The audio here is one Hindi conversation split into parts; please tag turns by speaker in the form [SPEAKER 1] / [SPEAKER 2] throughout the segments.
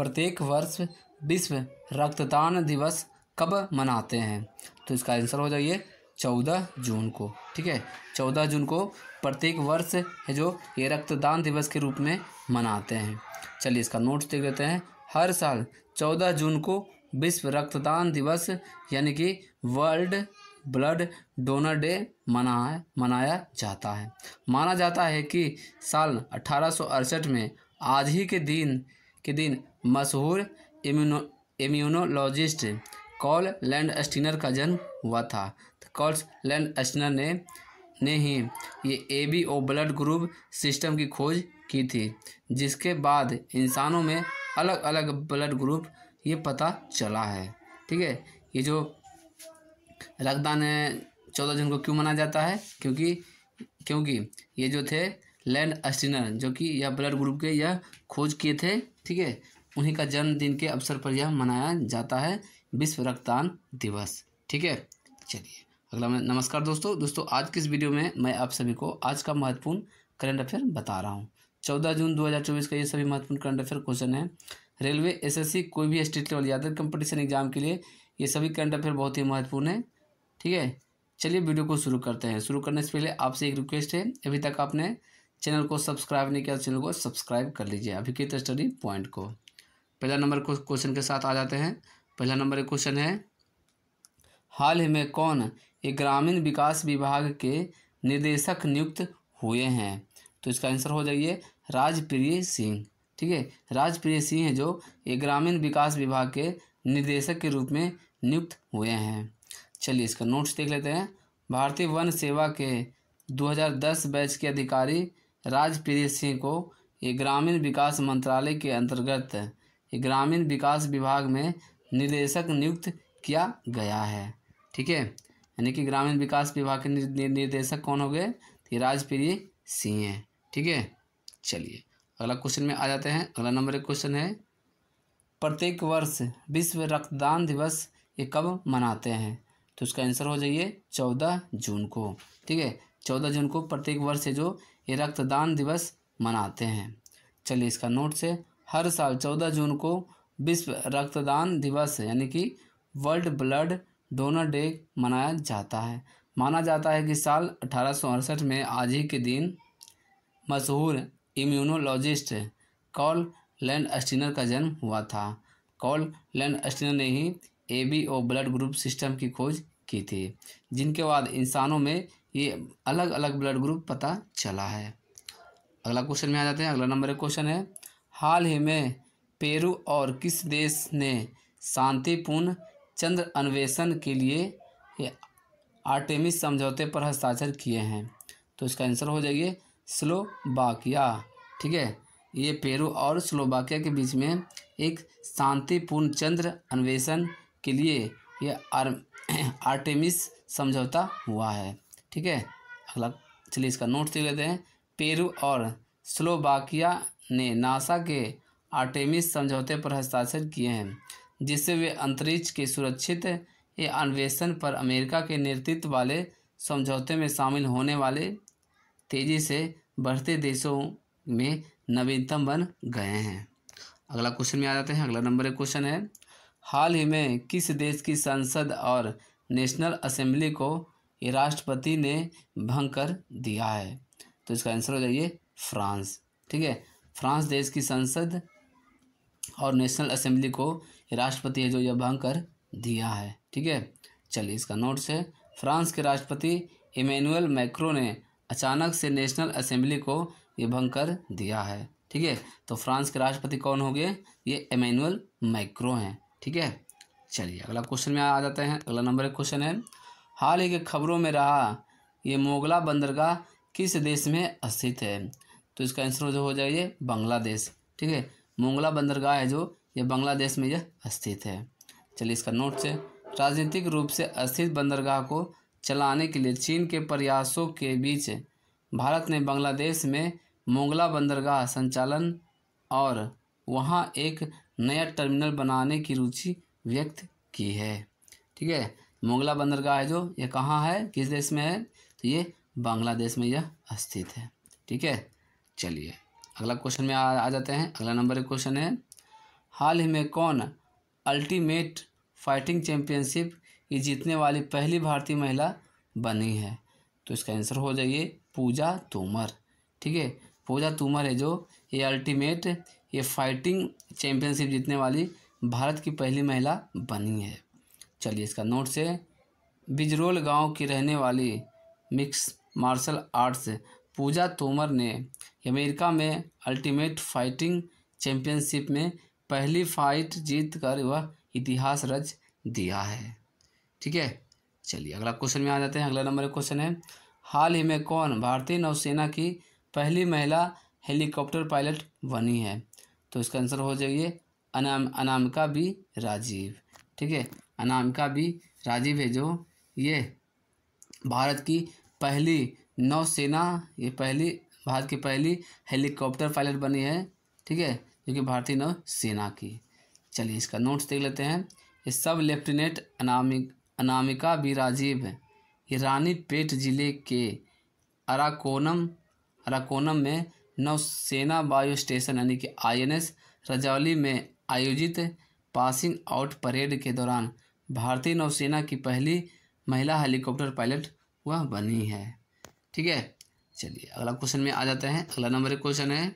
[SPEAKER 1] प्रत्येक वर्ष विश्व रक्तदान दिवस कब मनाते हैं? तो इसका आंसर हो जाइए 14 जून को। ठीक है, 14 जून को प्रत्येक वर्ष है जो ये रक्तदान दिवस के रूप में मनाते हैं। चलिए इसका नोट्स देख लेते हैं। हर साल 14 जून को विश्व रक्तदान दिवस यानी कि वर्ल्ड ब्लड डोनर डे मनाया जाता है। माना जाता है कि साल 1868 में आज ही के दिन मशहूर इम्यूनोलॉजिस्ट कार्ल लैंडस्टीनर का जन्म हुआ था। कार्ल लैंडस्टीनर ने ही ये एबीओ ब्लड ग्रुप सिस्टम की खोज की थी, जिसके बाद इंसानों में अलग अलग ब्लड ग्रुप ये पता चला है। ठीक है, ये जो रक्तदान 14 जून को क्यों मनाया जाता है? क्योंकि ये जो थे लैंडस्टीनर जो कि यह ब्लड ग्रुप के यह खोज किए थे। ठीक है, उन्हीं का जन्मदिन के अवसर पर यह मनाया जाता है विश्व रक्तदान दिवस। ठीक है, चलिए अगला नमस्कार दोस्तों आज की इस वीडियो में मैं आप सभी को आज का महत्वपूर्ण करंट अफेयर बता रहा हूँ। 14 जून 2024 का ये सभी महत्वपूर्ण करंट अफेयर क्वेश्चन है। रेलवे, एसएससी, कोई भी स्टेट लेवल या अदर कंपटीशन एग्जाम के लिए ये सभी करंट अफेयर बहुत ही महत्वपूर्ण है। ठीक है, चलिए वीडियो को शुरू करते हैं। शुरू करने से पहले आपसे एक रिक्वेस्ट है, अभी तक आपने चैनल को सब्सक्राइब नहीं किया तो चैनल को सब्सक्राइब कर लीजिए अभी के स्टडी पॉइंट को। पहला नंबर क्वेश्चन के साथ आ जाते हैं। पहला नंबर क्वेश्चन है, हाल ही में कौन एक ग्रामीण विकास विभाग के निदेशक नियुक्त हुए हैं? तो इसका आंसर हो जाइए राजप्रिय सिंह। ठीक है, राजप्रिय सिंह है जो एक ग्रामीण विकास विभाग के निदेशक के रूप में नियुक्त हुए हैं। चलिए इसका नोट्स देख लेते हैं। भारतीय वन सेवा के 2010 बैच के अधिकारी राजप्रिय सिंह को एक ग्रामीण विकास मंत्रालय के अंतर्गत एक ग्रामीण विकास विभाग में निदेशक नियुक्त किया गया है। ठीक है, यानी कि ग्रामीण विकास विभाग के निर्देशक कौन हो गए? ये राजप्रिय सिंह हैं। ठीक है, चलिए अगला क्वेश्चन में आ जाते हैं। अगला नंबर क्वेश्चन है, प्रत्येक वर्ष विश्व रक्तदान दिवस ये कब मनाते हैं? तो इसका आंसर हो जाइए 14 जून को। ठीक है, 14 जून को प्रत्येक वर्ष है जो ये रक्तदान दिवस मनाते हैं। चलिए इसका नोट से, हर साल 14 जून को विश्व रक्तदान दिवस यानी कि वर्ल्ड ब्लड डोनर डे मनाया जाता है। माना जाता है कि साल 1868 में आज ही के दिन मशहूर इम्यूनोलॉजिस्ट कार्ल लैंडस्टीनर का जन्म हुआ था। कार्ल लैंडस्टीनर ने ही एबीओ ब्लड ग्रुप सिस्टम की खोज की थी, जिनके बाद इंसानों में ये अलग अलग ब्लड ग्रुप पता चला है। अगला क्वेश्चन में आ जाते हैं। अगला नंबर क्वेश्चन है, हाल ही में पेरू और किस देश ने शांतिपूर्ण चंद्र अन्वेषण के लिए आर्टेमिस समझौते पर हस्ताक्षर किए हैं? तो इसका आंसर हो जाइए स्लोवाकिया। ठीक है, ये पेरू और स्लोवाकिया के बीच में एक शांतिपूर्ण चंद्र अन्वेषण के लिए ये आर्टेमिस समझौता हुआ है। ठीक है, अगला चलिए इसका नोट देख लेते हैं। पेरू और स्लोवाकिया ने नासा के आर्टेमिस समझौते पर हस्ताक्षर किए हैं, जिससे वे अंतरिक्ष के सुरक्षित अन्वेषण पर अमेरिका के नेतृत्व वाले समझौते में शामिल होने वाले तेजी से बढ़ते देशों में नवीनतम बन गए हैं। अगला क्वेश्चन में आ जाते हैं। अगला नंबर क्वेश्चन है, हाल ही में किस देश की संसद और नेशनल असेंबली को ये राष्ट्रपति ने भंग कर दिया है? तो इसका आंसर हो जाइए फ्रांस। ठीक है, फ्रांस देश की संसद और नेशनल असेंबली को राष्ट्रपति है जो यह भंग कर दिया है। ठीक है, चलिए इसका नोट्स है। फ्रांस के राष्ट्रपति इमैनुअल मैक्रों ने अचानक से नेशनल असेंबली को ये भंग कर दिया है। ठीक है, तो फ्रांस के राष्ट्रपति कौन हो गए? ये इमैनुअल मैक्रों हैं। ठीक है, चलिए अगला क्वेश्चन में आ जाते हैं। अगला नंबर क्वेश्चन है, हाल ही के खबरों में रहा ये मोगला बंदरगाह किस देश में स्थित है? तो इसका आंसर हो जाइए बांग्लादेश। ठीक है, मोगला बंदरगाह है जो ये बांग्लादेश में यह स्थित है। चलिए इसका नोट से, राजनीतिक रूप से स्थित बंदरगाह को चलाने के लिए चीन के प्रयासों के बीच भारत ने बांग्लादेश में मोगला बंदरगाह संचालन और वहां एक नया टर्मिनल बनाने की रुचि व्यक्त की है। ठीक है, मोगला बंदरगाह है जो ये कहाँ है, किस देश में है? तो ये बांग्लादेश में यह स्थित है। ठीक है, चलिए अगला क्वेश्चन में आ जाते हैं। अगला नंबर क्वेश्चन है, हाल ही में कौन अल्टीमेट फाइटिंग चैंपियनशिप ये जीतने वाली पहली भारतीय महिला बनी है? तो इसका आंसर हो जाइए पूजा तोमर। ठीक है, पूजा तोमर है जो ये अल्टीमेट ये फाइटिंग चैंपियनशिप जीतने वाली भारत की पहली महिला बनी है। चलिए इसका नोट से, बिजरोल गांव की रहने वाली मिक्स मार्शल आर्ट्स पूजा तोमर ने अमेरिका में अल्टीमेट फाइटिंग चैंपियनशिप में पहली फाइट जीत कर वह इतिहास रच दिया है। ठीक है, चलिए अगला क्वेश्चन में आ जाते हैं। अगला नंबर क्वेश्चन है, हाल ही में कौन भारतीय नौसेना की पहली महिला हेलीकॉप्टर पायलट बनी है? तो इसका आंसर हो जाइए अनामिका बी राजीव। ठीक है, अनामिका बी राजीव है जो ये भारत की पहली नौसेना भारत की पहली हेलीकॉप्टर पायलट बनी है। ठीक है, जो कि भारतीय नौसेना की। चलिए इसका नोट्स देख लेते हैं। ये सब लेफ्टिनेंट अनामिका बी राजीव ये रानीपेट जिले के अराकोनम में नौसेना वायु स्टेशन यानी कि INS रजौली में आयोजित पासिंग आउट परेड के दौरान भारतीय नौसेना की पहली महिला हेलीकॉप्टर पायलट वह बनी है। ठीक है, चलिए अगला क्वेश्चन में आ जाते हैं। अगला नंबर क्वेश्चन है,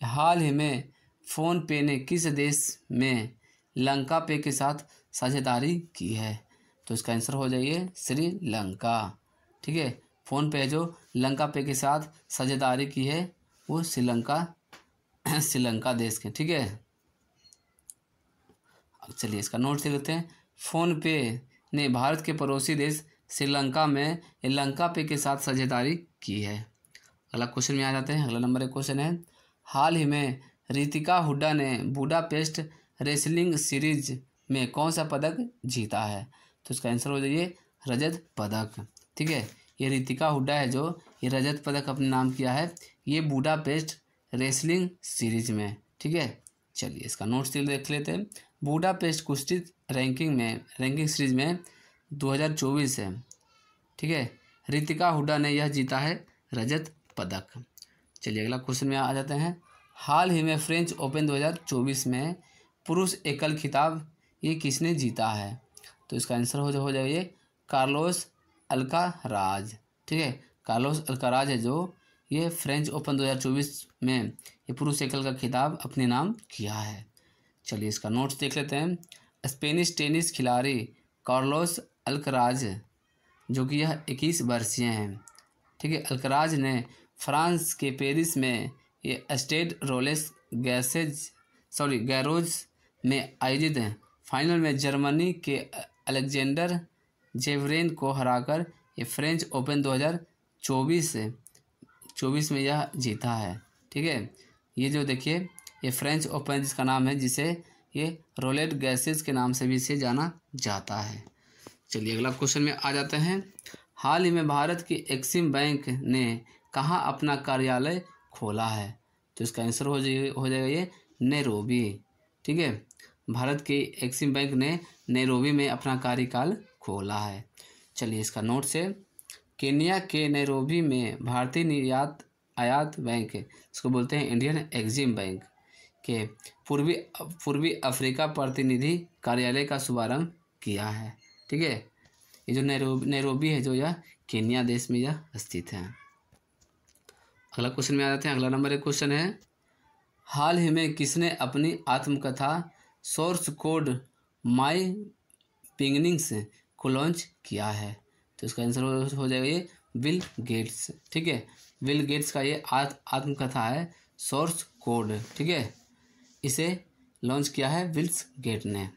[SPEAKER 1] हाल ही में फ़ोन पे ने किस देश में लंका पे के साथ साझेदारी की है? तो इसका आंसर हो जाइए श्रीलंका। ठीक है, फ़ोन पे जो लंका पे के साथ साझेदारी की है वो श्रीलंका देश के। ठीक है, अब चलिए इसका नोट से लेते हैं। फ़ोन पे ने भारत के पड़ोसी देश श्रीलंका में लंका पे के साथ साझेदारी की है। अगला क्वेश्चन में आ जाते हैं। अगला नंबर क्वेश्चन है, हाल ही में रितिका हुड्डा ने बुडापेस्ट रेसलिंग सीरीज में कौन सा पदक जीता है? तो इसका आंसर हो जाइए रजत पदक। ठीक है, ये रितिका हुड्डा है जो ये रजत पदक अपने नाम किया है ये बुडापेस्ट रेसलिंग सीरीज में। ठीक है, चलिए इसका नोट्स देख लेते हैं। बुडापेस्ट कुश्ती रैंकिंग सीरीज में 2024 है। ठीक है, रितिका हुड्डा ने यह जीता है रजत पदक। चलिए अगला क्वेश्चन में आ जाते हैं। हाल ही में फ्रेंच ओपन 2024 में पुरुष एकल खिताब ये किसने जीता है? तो इसका आंसर हो जाइए कार्लोस अल्काराज। ठीक है, कार्लोस अल्काराज है जो ये फ्रेंच ओपन 2024 में ये पुरुष एकल का खिताब अपने नाम किया है। चलिए इसका नोट्स देख लेते हैं। स्पेनिश टेनिस खिलाड़ी कार्लोस अल्काराज जो कि यह 21 वर्षीय हैं। ठीक है, अल्काराज ने फ्रांस के पेरिस में ये स्टेड रोलेस गैरोज में आयोजित फाइनल में जर्मनी के अलेक्जेंडर जेवरेन को हराकर ये फ्रेंच ओपन 2024 में यह जीता है। ठीक है, ये जो देखिए ये फ्रेंच ओपन जिसका नाम है जिसे ये रोलेट गैसेस के नाम से भी इसे जाना जाता है। चलिए अगला क्वेश्चन में आ जाते हैं। हाल ही में भारत की एक्सिम बैंक ने कहाँ अपना कार्यालय खोला है? तो इसका आंसर हो जाएगा ये नैरोबी। ठीक है, भारत की एक्सिम बैंक ने नैरोबी में अपना कार्यकाल खोला है। चलिए इसका नोट से, केन्या के नैरोबी में भारतीय निर्यात आयात बैंक इसको बोलते हैं इंडियन एक्सिम बैंक के पूर्वी अफ्रीका प्रतिनिधि कार्यालय का शुभारंभ किया है। ठीक है, ये जो नैरोबी है जो यह केन्या देश में यह स्थित है। अगला क्वेश्चन में आ जाते हैं। अगला नंबर एक क्वेश्चन है, हाल ही में किसने अपनी आत्मकथा सोर्स कोड माई बिगिनिंग्स को लॉन्च किया है? तो इसका आंसर हो जाएगा ये बिल गेट्स। ठीक है, बिल गेट्स का ये आत्मकथा है सोर्स कोड। ठीक है, इसे लॉन्च किया है बिल गेट ने।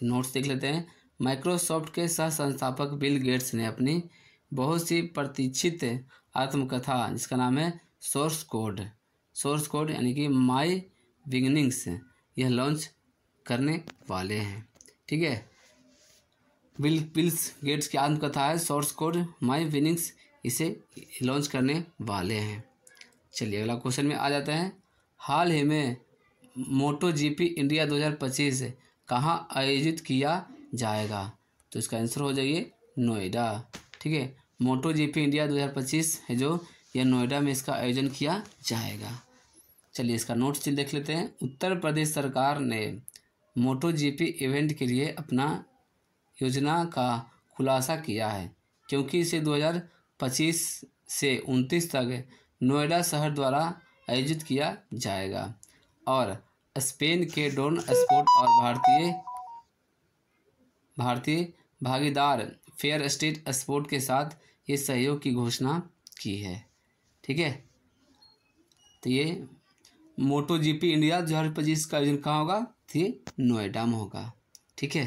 [SPEAKER 1] नोट्स देख लेते हैं। माइक्रोसॉफ्ट के सह संस्थापक बिल गेट्स ने अपनी बहुत सी प्रतीक्षित आत्मकथा जिसका नाम है सोर्स कोड यानी कि माई बिगिनिंग्स यह लॉन्च करने वाले हैं। ठीक है, बिल गेट्स की आत्मकथा है सोर्स कोड माई बिगिनिंग्स, इसे लॉन्च करने वाले हैं। चलिए अगला क्वेश्चन में आ जाते हैं। हाल ही में मोटो जीपी इंडिया 2025 कहाँ आयोजित किया जाएगा? तो इसका आंसर हो जाइए नोएडा। ठीक है, मोटो जीपी इंडिया 2025 है जो यह नोएडा में इसका आयोजन किया जाएगा। चलिए इसका नोट्स देख लेते हैं। उत्तर प्रदेश सरकार ने मोटो जीपी इवेंट के लिए अपना योजना का खुलासा किया है, क्योंकि इसे 2025 से 29 तक नोएडा शहर द्वारा आयोजित किया जाएगा और स्पेन के डोन स्पोर्ट और भारतीय भागीदार फेयर स्टेट स्पोर्ट के साथ ये सहयोग की घोषणा की है। ठीक है, तो ये मोटो जीपी इंडिया 2025 का आयोजन कहाँ होगा? ये नोएडा में होगा। ठीक है,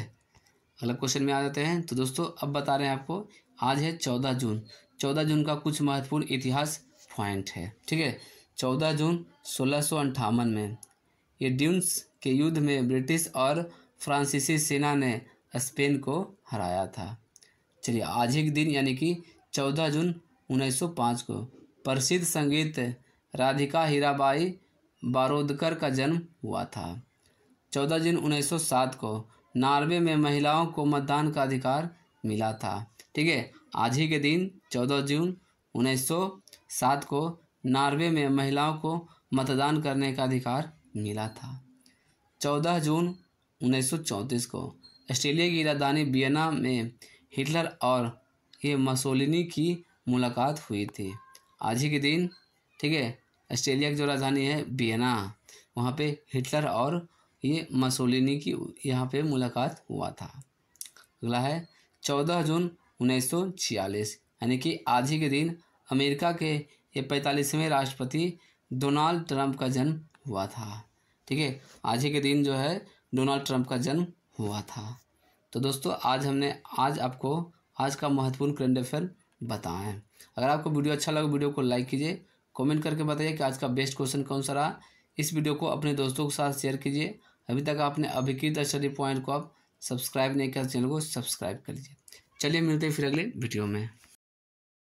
[SPEAKER 1] अगला क्वेश्चन में आ जाते हैं। तो दोस्तों अब बता रहे हैं आपको, आज है 14 जून। 14 जून का कुछ महत्वपूर्ण इतिहास पॉइंट है। ठीक है, 14 जून 1658 में ये ड्यून्स के युद्ध में ब्रिटिश और फ्रांसीसी सेना ने स्पेन को हराया था। चलिए आज ही के दिन यानी कि 14 जून 1905 को प्रसिद्ध संगीत राधिका हीराबाई बारोदकर का जन्म हुआ था। 14 जून 1907 को नॉर्वे में महिलाओं को मतदान का अधिकार मिला था। ठीक है, आज ही के दिन 14 जून 1907 को नॉर्वे में महिलाओं को मतदान करने का अधिकार मिला था। 14 जून 1934 को ऑस्ट्रेलिया की राजधानी वियना में हिटलर और ये मसोलिनी की मुलाकात हुई थी। आज ही के दिन, ठीक है, ऑस्ट्रेलिया की जो राजधानी है वियना, वहाँ पे हिटलर और ये मसोलिनी की यहाँ पे मुलाकात हुआ था। अगला है 14 जून 1946 यानी कि आज ही के दिन अमेरिका के ये 45वें राष्ट्रपति डोनाल्ड ट्रंप का जन्म हुआ था। ठीक है, आज ही के दिन जो है डोनाल्ड ट्रंप का जन्म हुआ था। तो दोस्तों आज आपको आज का महत्वपूर्ण करंट अफेयर बताएं हैं। अगर आपको वीडियो अच्छा लगा, वीडियो को लाइक कीजिए, कमेंट करके बताइए कि आज का बेस्ट क्वेश्चन कौन सा रहा। इस वीडियो को अपने दोस्तों के साथ शेयर कीजिए। अभी तक आपने अभिकृत स्टडी पॉइंट को आप सब्सक्राइब नहीं किया, चैनल को सब्सक्राइब कर लीजिए। चलिए मिलते हैं फिर अगले वीडियो में।